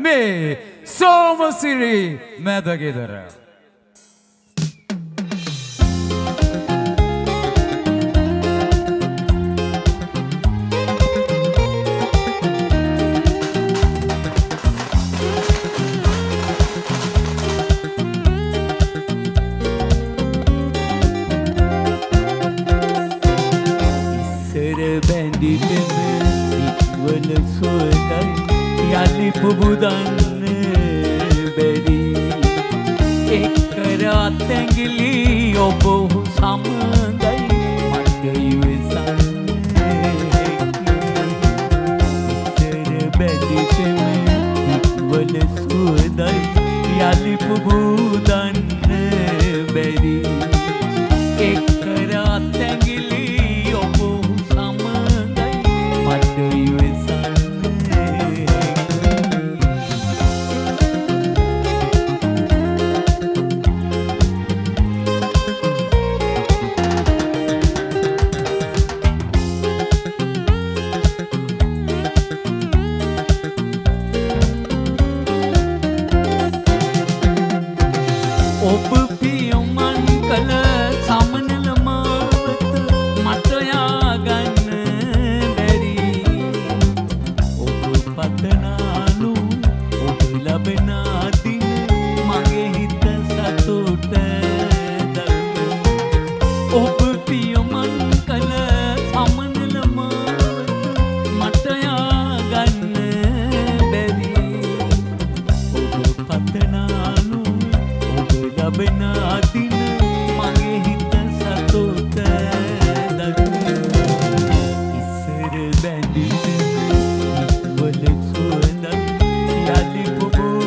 මේ සෝමසිරි මැදගෙදර. වල සුවඳයි යලි පුබුදන්න බැරි එක්කර අත්ඇඟිලි ඔබ සමඟයි මට ඉවසන්නේ ඉස්සර බැඳි පෙම වල සුවඳයි යලි පුබුදන්න බැරි එක්කර අත්ඇඟිලි ඔබ සමඟයි මට ඔබ පියමන් කළ සමනල මාවත මට යාගන්න බැරි ඔබ පතනාලු ඔබ ලබන දින මගේ හිත සතුට දරන ඔබ පියමන් කළ සමනල මාවත මට යාගන්න බැරි ඔබ පතනාලු ලබන දින මගේ හිත සතුට දකින ඉස්සර බැඳි වල සුවඳ යලි පුබු